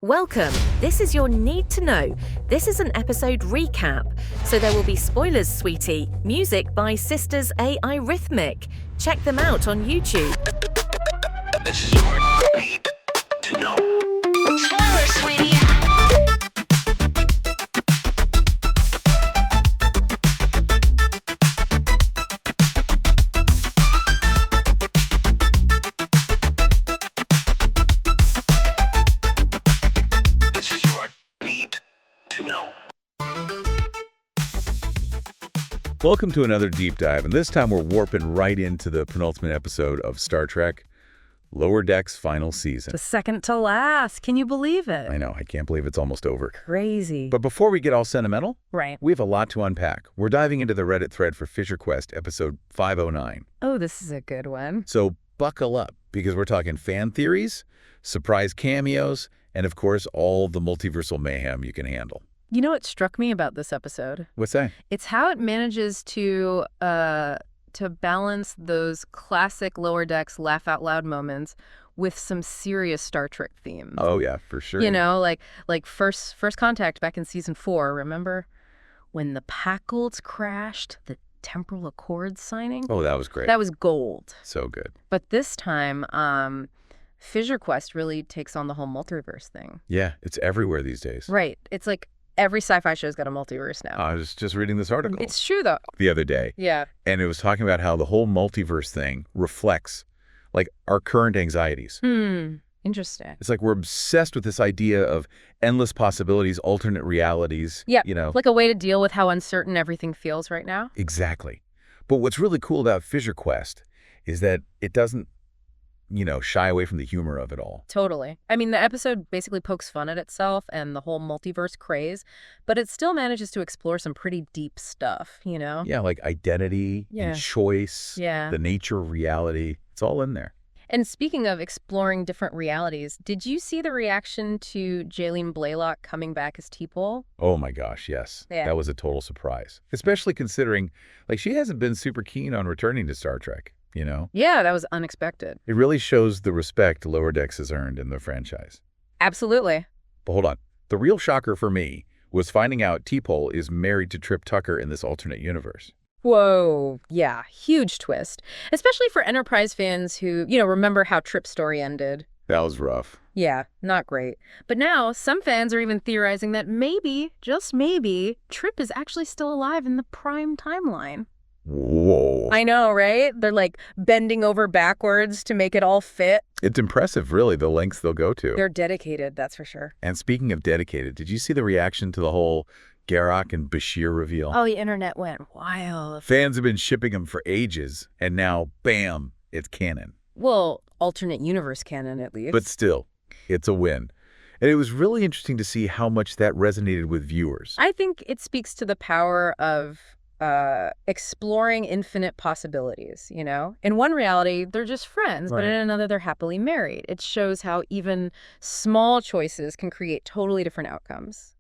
Welcome. This is your Need to Know. This is an episode recap, so there will be spoilers, sweetie. Music by Sisters AI Rhythmic. Check them out on YouTube. This is your Need to Know. Spoiler, sweetie. This is your Need to Know. Welcome to another deep dive, and this time we're warping right into the penultimate episode of Star Trek Lower Decks final season. The second to last. Can you believe it? I know, I can't believe it's almost over. Crazy. But before we get all sentimental, Right. we have a lot to unpack. We're diving into the Reddit thread for Fissure Quest episode 509. Oh, this is a good one. So buckle up, because we're talking fan theories, surprise cameos, and of course all the multiversal mayhem you can handle. You know what struck me about this episode? What's that? It's how it manages to balance those classic Lower Decks laugh out loud moments with some serious Star Trek themes. Oh yeah, for sure. You know, like first contact back in season 4, remember? When the Packolds crashed, the temporal accords signing? Oh, that was great. That was gold. So good. But this time, Fissure Quest really takes on the whole multiverse thing. Yeah, it's everywhere these days. Right. It's like every sci-fi show's got a multiverse now. I was just reading this article It's true, though. the other day. Yeah. And it was talking about how the whole multiverse thing reflects like our current anxieties. Interesting. It's like we're obsessed with this idea of endless possibilities, alternate realities. Yeah. You know, Like a way to deal with how uncertain everything feels right now. exactly. But what's really cool about Fissure Quest is that it doesn't, shy away from the humor of it all. Totally. I mean, the episode basically pokes fun at itself and the whole multiverse craze, but it still manages to explore some pretty deep stuff, you know? Yeah, like identity Yeah. and choice, Yeah. the nature of reality. It's all in there. And speaking of exploring different realities, did you see the reaction to Jaylene Blaylock coming back as T-Pole? Oh my gosh, yes. Yeah. That was a total surprise. Especially considering, like, she hasn't been super keen on returning to Star Trek, Yeah, that was unexpected. It really shows the respect Lower Decks has earned in the franchise. Absolutely. But hold on. The real shocker for me was finding out T-Pole is married to Trip Tucker in this alternate universe. Whoa. Yeah, huge twist. Especially for Enterprise fans who, remember how Trip's story ended. That was rough. Yeah, not great. But now, some fans are even theorizing that maybe, just maybe, Trip is actually still alive in the Prime timeline. Whoa. I know, right? They're like bending over backwards to make it all fit. It's impressive, really, the lengths they'll go to. They're dedicated, that's for sure. And speaking of dedicated, did you see the reaction to the whole Garak and Bashir reveal? Oh, the internet went wild. Fans have been shipping them for ages, and now, bam, it's canon. Well, alternate universe canon, at least. But still, it's a win. And it was really interesting to see how much that resonated with viewers. I think it speaks to the power of exploring infinite possibilities, In one reality, they're just friends, but Right. in another, they're happily married. It shows how even small choices can create totally different outcomes.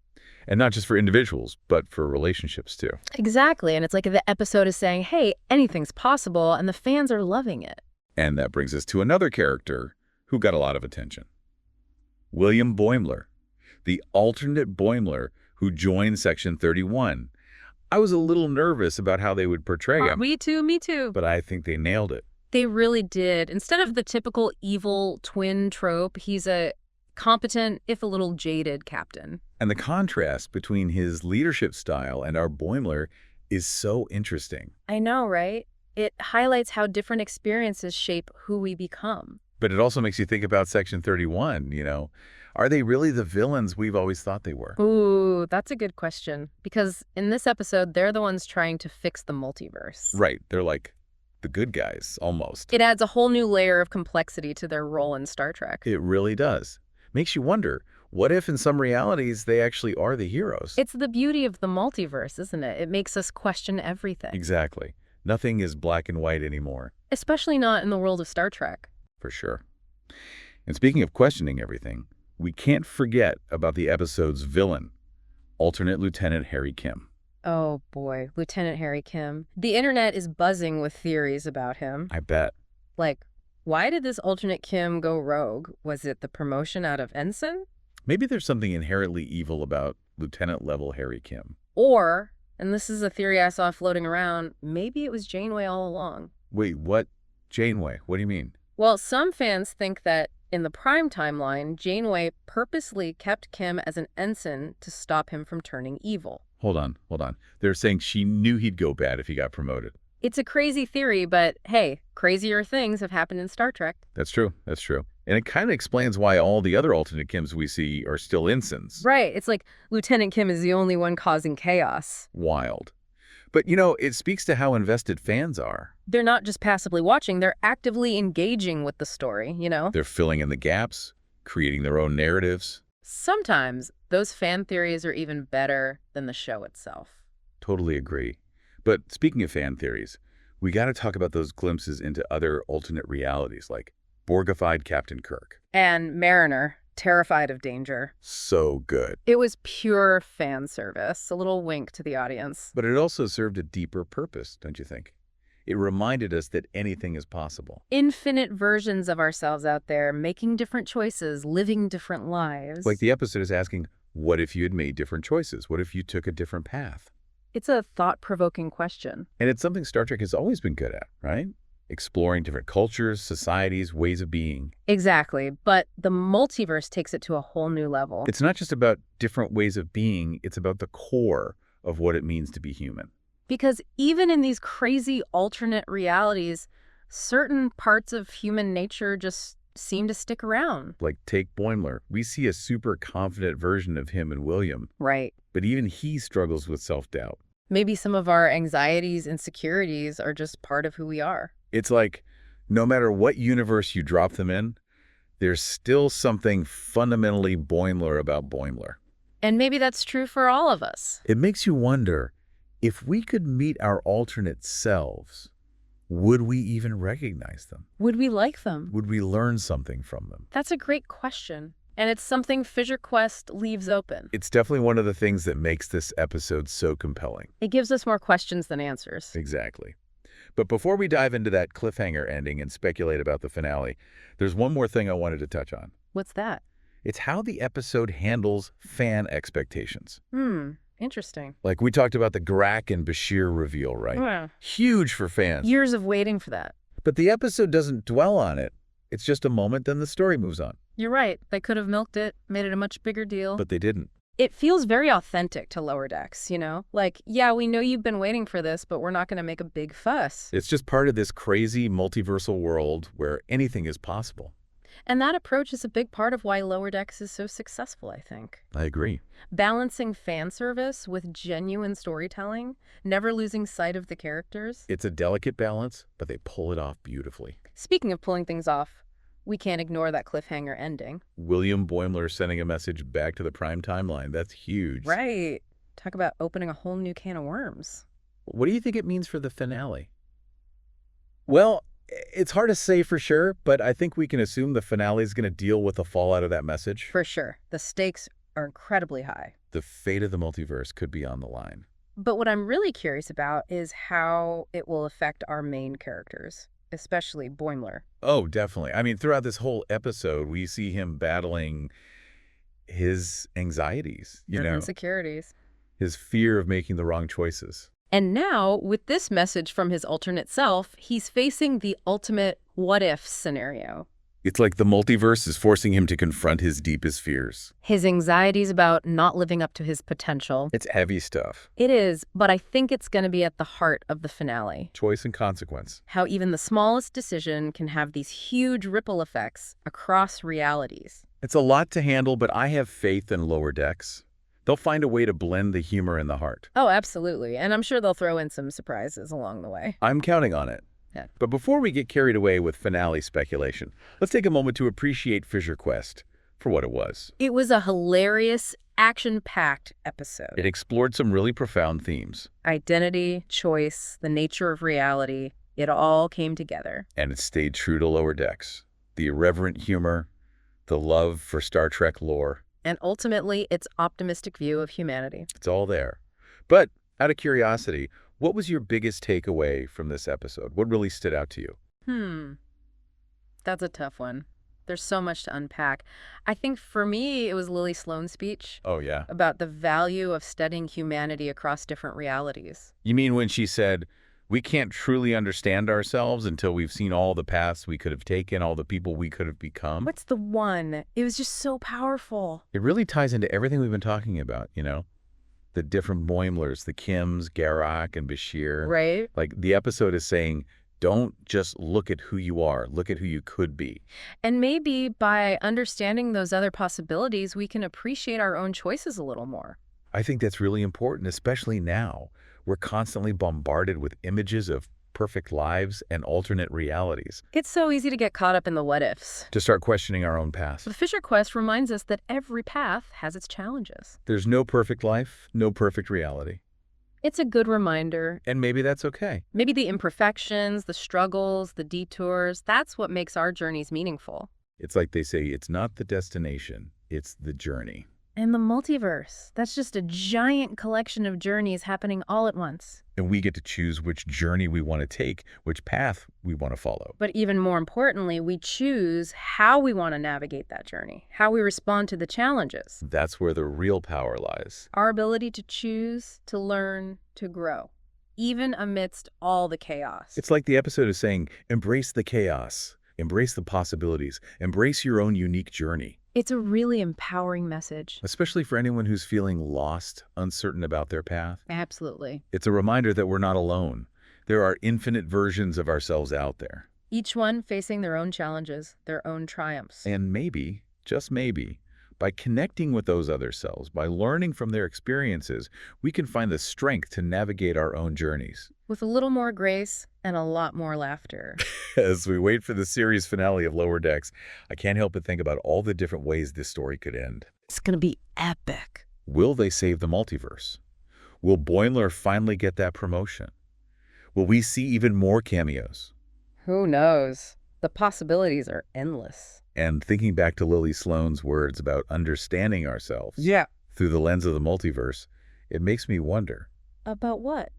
And not just for individuals, but for relationships, too. Exactly. And it's like the episode is saying, hey, anything's possible, and the fans are loving it. And that brings us to another character who got a lot of attention. William Boimler, the alternate Boimler who joined Section 31. I was a little nervous about how they would portray him, Me too. but I think they nailed it. They really did. Instead of the typical evil twin trope, he's a competent, if a little jaded, captain. And the contrast between his leadership style and our Boimler is so interesting. I know, right? It highlights how different experiences shape who we become. But it also makes you think about Section 31, Are they really the villains we've always thought they were? Ooh, that's a good question. Because in this episode, they're the ones trying to fix the multiverse. Right. They're like the good guys, almost. It adds a whole new layer of complexity to their role in Star Trek. It really does. Makes you wonder, what if in some realities they actually are the heroes? It's the beauty of the multiverse, isn't it? It makes us question everything. Exactly. Nothing is black and white anymore, Especially not in the world of Star Trek. for sure. And speaking of questioning everything, we can't forget about the episode's villain, alternate Lieutenant Harry Kim. Oh boy, Lieutenant Harry Kim. The internet is buzzing with theories about him. I bet. Like, why did this alternate Kim go rogue? Was it the promotion out of ensign? Maybe there's something inherently evil about Lieutenant-level Harry Kim. Or, and this is a theory I saw floating around, maybe it was Janeway all along. Wait, what? Janeway? What do you mean? Well, some fans think that in the Prime timeline, Janeway purposely kept Kim as an ensign to stop him from turning evil. Hold on. They're saying she knew he'd go bad if he got promoted. It's a crazy theory, but hey, crazier things have happened in Star Trek. That's true. And it kind of explains why all the other alternate Kims we see are still ensigns. Right, it's like Lieutenant Kim is the only one causing chaos. Wild. But, it speaks to how invested fans are. They're not just passively watching, they're actively engaging with the story, They're filling in the gaps, creating their own narratives. Sometimes those fan theories are even better than the show itself. Totally agree. But speaking of fan theories, we got to talk about those glimpses into other alternate realities, like Borgified Captain Kirk. And Mariner, terrified of danger. So good. It was pure fan service, a little wink to the audience. But it also served a deeper purpose, don't you think? It reminded us that anything is possible. Infinite versions of ourselves out there, making different choices, living different lives. Like the episode is asking, what if you had made different choices? What if you took a different path? It's a thought-provoking question. And it's something Star Trek has always been good at, right? Exploring different cultures, societies, ways of being. Exactly, but the multiverse takes it to a whole new level. It's not just about different ways of being, it's about the core of what it means to be human. Because even in these crazy alternate realities, certain parts of human nature just seem to stick around. Like take Boimler. We see a super confident version of him and William. Right. But even he struggles with self-doubt. Maybe some of our anxieties, insecurities are just part of who we are. It's like, no matter what universe you drop them in, there's still something fundamentally Boimler about Boimler. And maybe that's true for all of us. It makes you wonder, if we could meet our alternate selves, would we even recognize them? Would we like them? Would we learn something from them? That's a great question. And it's something Fissure Quest leaves open. It's definitely one of the things that makes this episode so compelling. It gives us more questions than answers. Exactly. But before we dive into that cliffhanger ending and speculate about the finale, there's one more thing I wanted to touch on. What's that? It's how the episode handles fan expectations. Interesting. Like we talked about the Grak and Bashir reveal, right? Yeah. Huge for fans. Years of waiting for that. But the episode doesn't dwell on it. It's just a moment, then the story moves on. You're right. They could have milked it, made it a much bigger deal. But they didn't. It feels very authentic to Lower Decks, Like, yeah, we know you've been waiting for this, but we're not going to make a big fuss. It's just part of this crazy multiversal world where anything is possible. And that approach is a big part of why Lower Decks is so successful, I think. I agree. Balancing fan service with genuine storytelling, never losing sight of the characters. It's a delicate balance, but they pull it off beautifully. Speaking of pulling things off, we can't ignore that cliffhanger ending. William Boimler sending a message back to the Prime timeline. That's huge. Right. Talk about opening a whole new can of worms. What do you think it means for the finale? Well, it's hard to say for sure, but I think we can assume the finale is going to deal with the fallout of that message. For sure. The stakes are incredibly high. The fate of the multiverse could be on the line. But what I'm really curious about is how it will affect our main characters, especially Boimler. Oh, definitely. I mean, throughout this whole episode, we see him battling his anxieties, Insecurities. His fear of making the wrong choices. And now, with this message from his alternate self, he's facing the ultimate what-if scenario. It's like the multiverse is forcing him to confront his deepest fears. His anxieties about not living up to his potential. It's heavy stuff. It is, but I think it's going to be at the heart of the finale. Choice and consequence. How even the smallest decision can have these huge ripple effects across realities. It's a lot to handle, but I have faith in Lower Decks. They'll find a way to blend the humor and the heart. Oh, absolutely. And I'm sure they'll throw in some surprises along the way. I'm counting on it. Yeah. But before we get carried away with finale speculation, let's take a moment to appreciate Fissure Quest for what it was. It was a hilarious, action-packed episode. It explored some really profound themes. Identity, choice, the nature of reality, it all came together. And it stayed true to Lower Decks. The irreverent humor, the love for Star Trek lore. And ultimately, its optimistic view of humanity. It's all there. But out of curiosity, what was your biggest takeaway from this episode? What really stood out to you? That's a tough one. There's so much to unpack. I think for me, it was Lily Sloan's speech Oh, yeah. about the value of studying humanity across different realities. You mean when she said, we can't truly understand ourselves until we've seen all the paths we could have taken, all the people we could have become? What's the one? It was just so powerful. It really ties into everything we've been talking about, The different Boimlers, the Kims, Garak, and Bashir. Right? Like, the episode is saying, don't just look at who you are, look at who you could be. And maybe by understanding those other possibilities, we can appreciate our own choices a little more. I think that's really important, especially now. We're constantly bombarded with images of perfect lives and alternate realities. It's so easy to get caught up in the what-ifs. To start questioning our own past. The Fissure Quest reminds us that every path has its challenges. There's no perfect life, no perfect reality. It's a good reminder. And maybe that's okay. Maybe the imperfections, the struggles, the detours, that's what makes our journeys meaningful. It's like they say, it's not the destination, it's the journey. And the multiverse, that's just a giant collection of journeys happening all at once. And we get to choose which journey we want to take, which path we want to follow. But even more importantly, we choose how we want to navigate that journey, how we respond to the challenges. That's where the real power lies. Our ability to choose, to learn, to grow, even amidst all the chaos. It's like the episode is saying, embrace the chaos, embrace the possibilities, embrace your own unique journey. It's a really empowering message. Especially for anyone who's feeling lost, uncertain about their path. Absolutely. It's a reminder that we're not alone. There are infinite versions of ourselves out there. Each one facing their own challenges, their own triumphs. And maybe, just maybe, by connecting with those other selves, by learning from their experiences, we can find the strength to navigate our own journeys. With a little more grace and a lot more laughter. As we wait for the series finale of Lower Decks, I can't help but think about all the different ways this story could end. It's going to be epic. Will they save the multiverse? Will Boimler finally get that promotion? Will we see even more cameos? Who knows? The possibilities are endless. And thinking back to Lily Sloan's words about understanding ourselves through the lens of the multiverse, it makes me wonder. About what?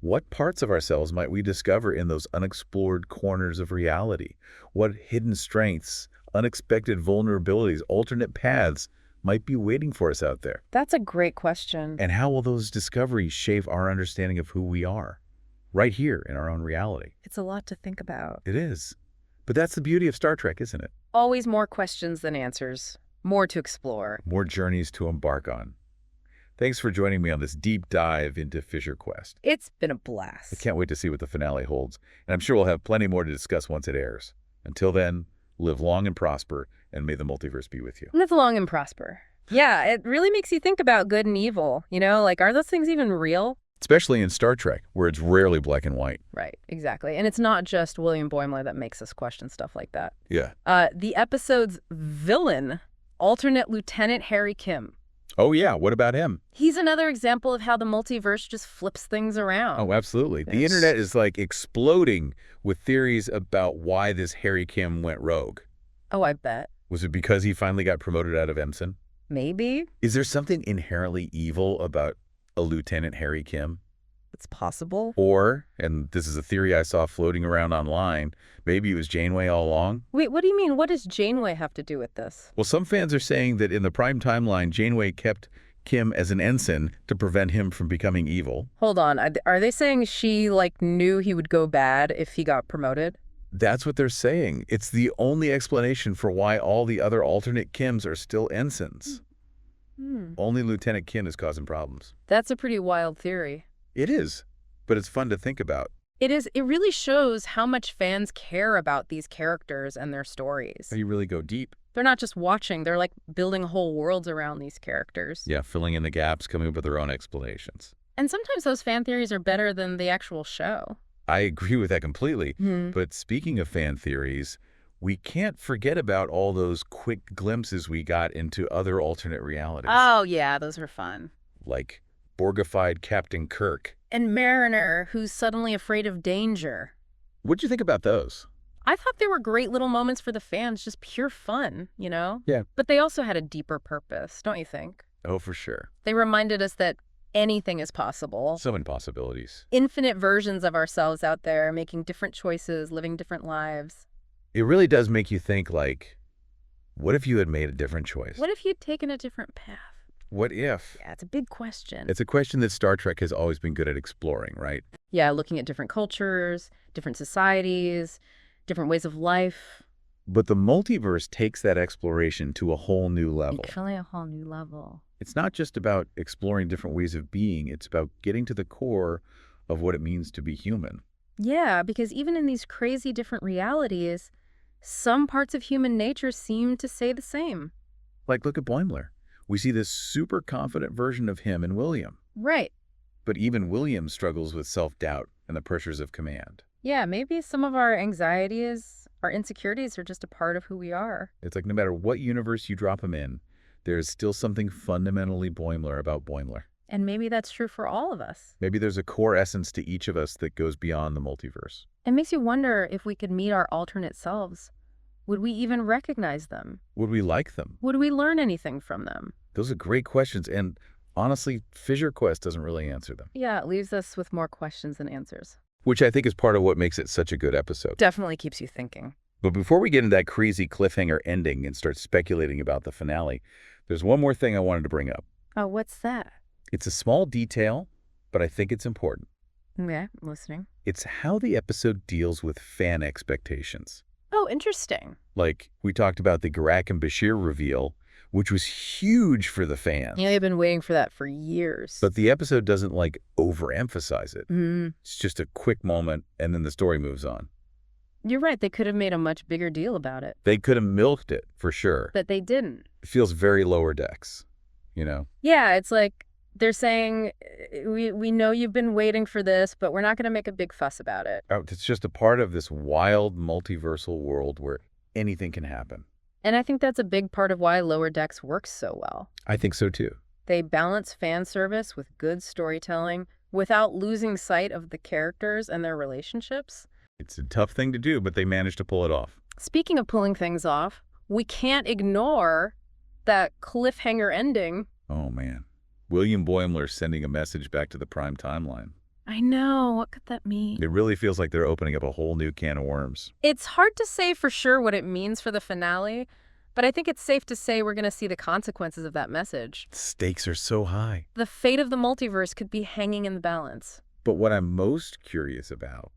What parts of ourselves might we discover in those unexplored corners of reality? What hidden strengths, unexpected vulnerabilities, alternate paths might be waiting for us out there? That's a great question. And how will those discoveries shape our understanding of who we are, right here in our own reality? It's a lot to think about. It is. But that's the beauty of Star Trek, isn't it? Always more questions than answers. More to explore. More journeys to embark on. Thanks for joining me on this deep dive into Fissure Quest. It's been a blast. I can't wait to see what the finale holds, and I'm sure we'll have plenty more to discuss once it airs. Until then, live long and prosper, and may the multiverse be with you. Live long and prosper. Yeah, it really makes you think about good and evil. Like, are those things even real? Especially in Star Trek, where it's rarely black and white. Right, exactly. And it's not just William Boimler that makes us question stuff like that. Yeah. The episode's villain, alternate Lieutenant Harry Kim. Oh, yeah. What about him? He's another example of how the multiverse just flips things around. Oh, absolutely. The Yes. internet is like exploding with theories about why this Harry Kim went rogue. Oh, I bet. Was it because he finally got promoted out of ensign? Maybe. Is there something inherently evil about a Lieutenant Harry Kim? It's possible. Or, and this is a theory I saw floating around online, maybe it was Janeway all along? Wait, what do you mean? What does Janeway have to do with this? Well, some fans are saying that in the prime timeline, Janeway kept Kim as an ensign to prevent him from becoming evil. Hold on. Are they saying she, knew he would go bad if he got promoted? That's what they're saying. It's the only explanation for why all the other alternate Kims are still ensigns. Only Lieutenant Kim is causing problems. That's a pretty wild theory. It is, but it's fun to think about. It is. It really shows how much fans care about these characters and their stories. You really go deep. They're not just watching, they're building whole worlds around these characters. Yeah, filling in the gaps, coming up with their own explanations. And sometimes those fan theories are better than the actual show. I agree with that completely. But speaking of fan theories, we can't forget about all those quick glimpses we got into other alternate realities. Oh, yeah, those are fun. Like Borgified Captain Kirk. And Mariner, who's suddenly afraid of danger. What'd you think about those? I thought they were great little moments for the fans, just pure fun, Yeah. But they also had a deeper purpose, don't you think? Oh, for sure. They reminded us that anything is possible. So many possibilities. Infinite versions of ourselves out there, making different choices, living different lives. It really does make you think, What if you had made a different choice? What if you'd taken a different path? What if? Yeah, it's a big question. It's a question that Star Trek has always been good at exploring, right? Yeah, looking at different cultures, different societies, different ways of life. But the multiverse takes that exploration to a whole new level. Really a whole new level. It's not just about exploring different ways of being, it's about getting to the core of what it means to be human. Yeah, because even in these crazy different realities, some parts of human nature seem to say the same. Like, look at Boimler. We see this super confident version of him in William. Right. But even William struggles with self-doubt and the pressures of command. Yeah, maybe some of our anxieties, our insecurities are just a part of who we are. It's like no matter what universe you drop him in, there's still something fundamentally Boimler about Boimler. And maybe that's true for all of us. Maybe there's a core essence to each of us that goes beyond the multiverse. It makes you wonder if we could meet our alternate selves. Would we even recognize them? Would we like them? Would we learn anything from them? Those are great questions, and honestly, Fissure Quest doesn't really answer them. Yeah, it leaves us with more questions than answers. Which I think is part of what makes it such a good episode. Definitely keeps you thinking. But before we get into that crazy cliffhanger ending and start speculating about the finale, there's one more thing I wanted to bring up. Oh, what's that? It's a small detail, but I think it's important. Yeah, I'm listening. It's how the episode deals with fan expectations. Oh, interesting. Like, we talked about the Garak and Bashir reveal, which was huge for the fans. Yeah, they've been waiting for that for years. But the episode doesn't, like, overemphasize it. Mm. It's just a quick moment, and then the story moves on. You're right. They could have made a much bigger deal about it. They could have milked it, for sure. But they didn't. It feels very Lower Decks, you know? Yeah, it's like they're saying, we know you've been waiting for this, but we're not going to make a big fuss about it. It's just a part of this wild multiversal world where anything can happen. And I think that's a big part of why Lower Decks works so well. I think so, too. They balance fan service with good storytelling without losing sight of the characters and their relationships. It's a tough thing to do, but they managed to pull it off. Speaking of pulling things off, we can't ignore that cliffhanger ending. Oh, man. William Boimler sending a message back to the Prime timeline. I know. What could that mean? It really feels like they're opening up a whole new can of worms. It's hard to say for sure what it means for the finale, but I think it's safe to say we're going to see the consequences of that message. Stakes are so high. The fate of the multiverse could be hanging in the balance. But what I'm most curious about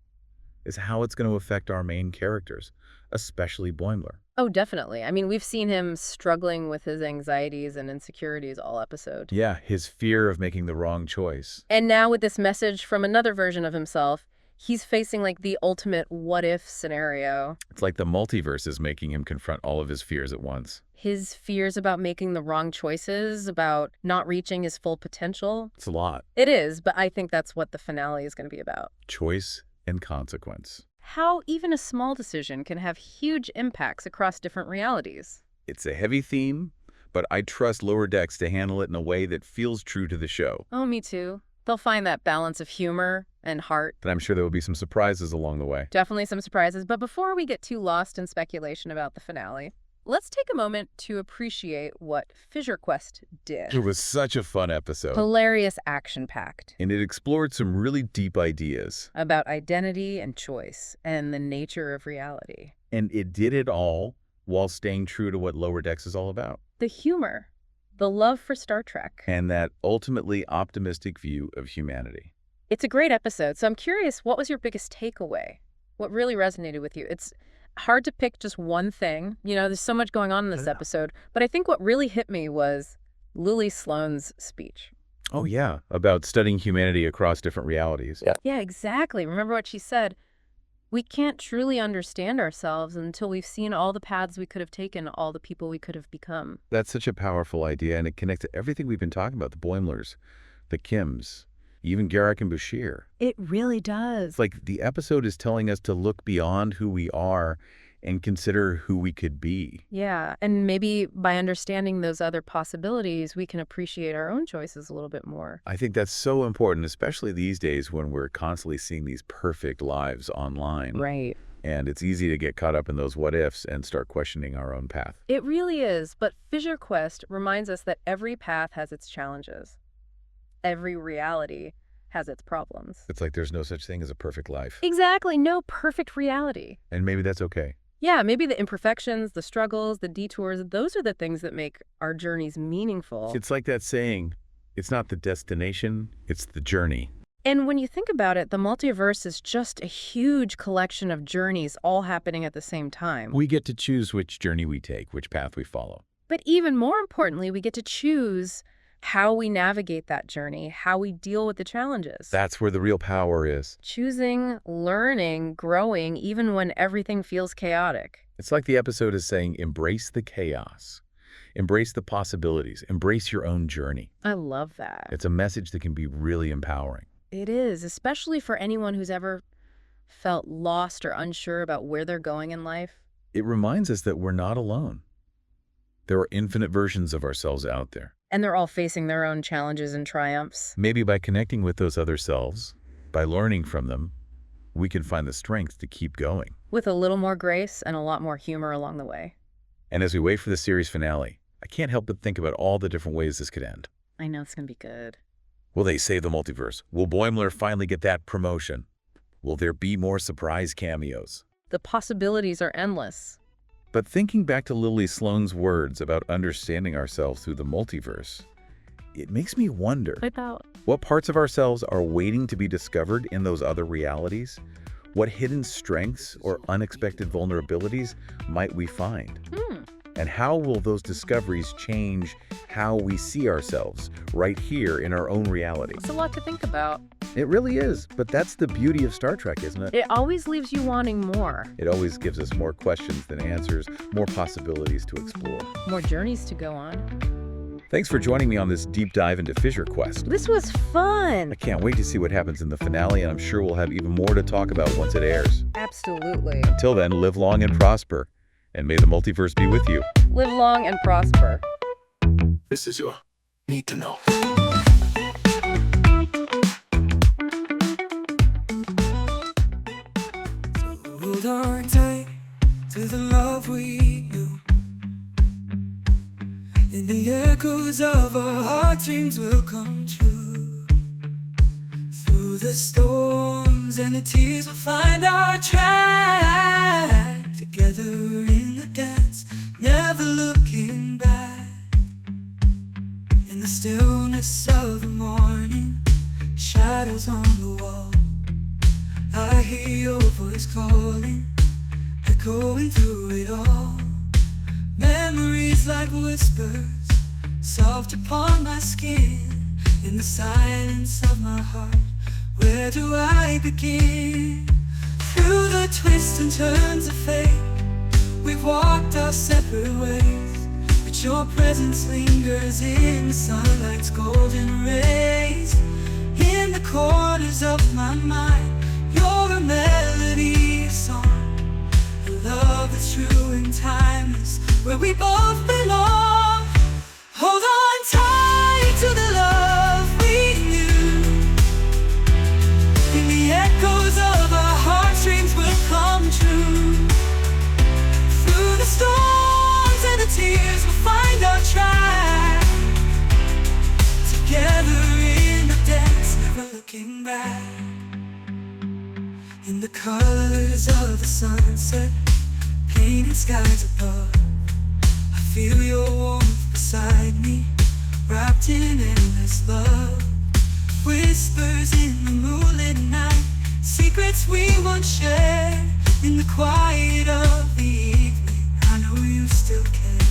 is how it's going to affect our main characters, especially Boimler. Oh, definitely. I mean, we've seen him struggling with his anxieties and insecurities all episode. Yeah, his fear of making the wrong choice. And now with this message from another version of himself, he's facing like the ultimate what-if scenario. It's like the multiverse is making him confront all of his fears at once. His fears about making the wrong choices, about not reaching his full potential. It's a lot. It is, but I think that's what the finale is going to be about. Choice and consequence. How even a small decision can have huge impacts across different realities. It's a heavy theme, but I trust Lower Decks to handle it in a way that feels true to the show. Oh, me too. They'll find that balance of humor and heart. And I'm sure there will be some surprises along the way. Definitely some surprises, but before we get too lost in speculation about the finale, let's take a moment to appreciate what Fissure Quest did. It was such a fun episode. Hilarious, action-packed. And it explored some really deep ideas. About identity and choice and the nature of reality. And it did it all while staying true to what Lower Decks is all about. The humor, the love for Star Trek. And that ultimately optimistic view of humanity. It's a great episode, so I'm curious, what was your biggest takeaway? What really resonated with you? It's hard to pick just one thing. You know, there's so much going on in this episode. But I think what really hit me was Lily Sloan's speech. Oh, yeah. About studying humanity across different realities. Yeah, exactly. Remember what she said? We can't truly understand ourselves until we've seen all the paths we could have taken, all the people we could have become. That's such a powerful idea, and it connects to everything we've been talking about, the Boimlers, the Kims, even Garak and Bashir. It really does. It's like the episode is telling us to look beyond who we are and consider who we could be. Yeah, and maybe by understanding those other possibilities, we can appreciate our own choices a little bit more. I think that's so important, especially these days when we're constantly seeing these perfect lives online. Right. And it's easy to get caught up in those what-ifs and start questioning our own path. It really is, but Fissure Quest reminds us that every path has its challenges. Every reality has its problems. It's like there's no such thing as a perfect life. Exactly, no perfect reality. And maybe that's okay. Yeah, maybe the imperfections, the struggles, the detours, those are the things that make our journeys meaningful. It's like that saying, it's not the destination, it's the journey. And when you think about it, the multiverse is just a huge collection of journeys all happening at the same time. We get to choose which journey we take, which path we follow. But even more importantly, we get to choose how we navigate that journey, how we deal with the challenges. That's where the real power is. Choosing, learning, growing, even when everything feels chaotic. It's like the episode is saying, embrace the chaos. Embrace the possibilities. Embrace your own journey. I love that. It's a message that can be really empowering. It is, especially for anyone who's ever felt lost or unsure about where they're going in life. It reminds us that we're not alone. There are infinite versions of ourselves out there. And they're all facing their own challenges and triumphs. Maybe by connecting with those other selves, by learning from them, we can find the strength to keep going. With a little more grace and a lot more humor along the way. And as we wait for the series finale, I can't help but think about all the different ways this could end. I know it's going to be good. Will they save the multiverse? Will Boimler finally get that promotion? Will there be more surprise cameos? The possibilities are endless. But thinking back to Lily Sloan's words about understanding ourselves through the multiverse, it makes me wonder what parts of ourselves are waiting to be discovered in those other realities? What hidden strengths or unexpected vulnerabilities might we find? And how will those discoveries change how we see ourselves right here in our own reality? It's a lot to think about. It really is, but that's the beauty of Star Trek, isn't it? It always leaves you wanting more. It always gives us more questions than answers, more possibilities to explore. More journeys to go on. Thanks for joining me on this deep dive into Fissure Quest. This was fun. I can't wait to see what happens in the finale, and I'm sure we'll have even more to talk about once it airs. Absolutely. Until then, live long and prosper, and may the multiverse be with you. Live long and prosper. This is your need to know. Hold on tight to the love we knew, and the echoes of our heartstrings will come true. Through the storms and the tears, we'll find our track together in the dance, never looking back. In the stillness of the morning, shadows on the wall, I hear your voice calling, echoing through it all. Memories like whispers, soft upon my skin. In the silence of my heart, where do I begin? Through the twists and turns of fate, we've walked our separate ways, but your presence lingers in the sunlight's golden rays. In the corners of my mind, you're a melody, a song, a love that's true and timeless, where we both belong. Hold on tight to the love we knew, and the echoes of our heartstrings will come true. Through the storms and the tears, we'll find our track, together in the dance, never looking back. In the colors of the sunset, painted skies above, I feel your warmth beside me, wrapped in endless love. Whispers in the moonlit night, secrets we once shared. In the quiet of the evening, I know you still care.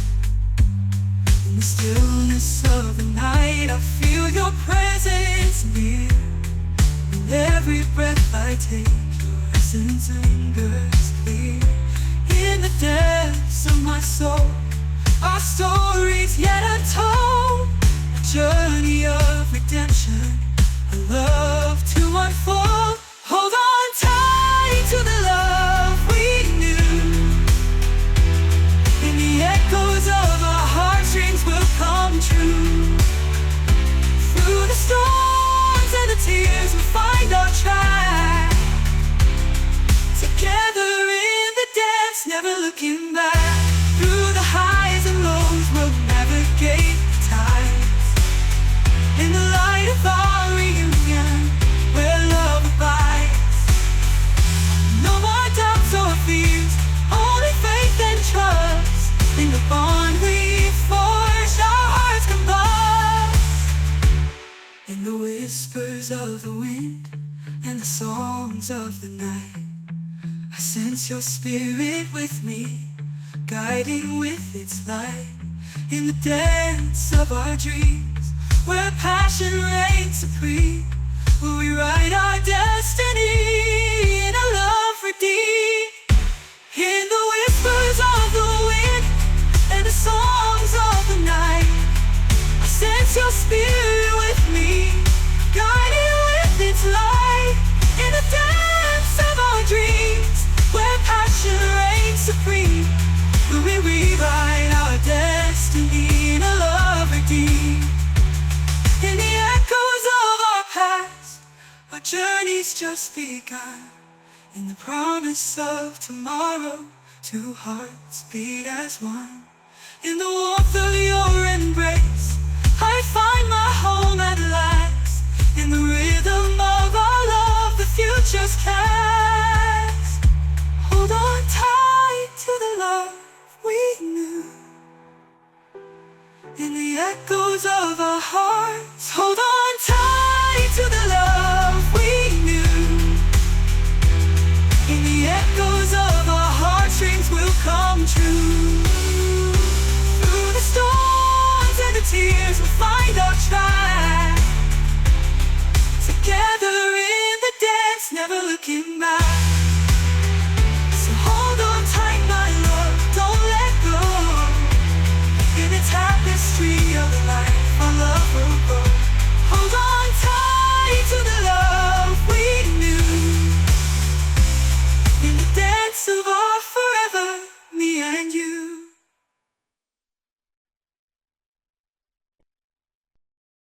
In the stillness of the night, I feel your presence near. In every breath I take, essence lingers clear. In the depths of my soul, our stories yet untold, a journey of redemption, a love to unfold. Hold on tight to the love we knew, and the echoes of our heartstrings will come true. Through the storms and the tears, we'll find our track, together in the dance, never looking back. Through the highs and lows, we'll navigate the tides. In the light of our reunion, of the wind and the songs of the night. I sense your spirit with me, guiding with its light. In the dance of our dreams, where passion reigns supreme, will we write our destiny in a love redeemed. In the whispers of the wind and the songs of the night, I sense your spirit with me, guiding with its light. In the dance of our dreams, where passion reigns supreme, will we rewrite our destiny in a love redeemed. In the echoes of our past, our journey's just begun. In the promise of tomorrow, two hearts beat as one. In the warmth of your embrace, I find my home at last. In the rhythm of our love, the future's cast. Hold on tight to the love we knew. In the echoes of our hearts, hold on tight to the love we knew. In the echoes of our heartstrings will come true. Through the storms and the tears, we'll find our track. Together in the dance, never looking back.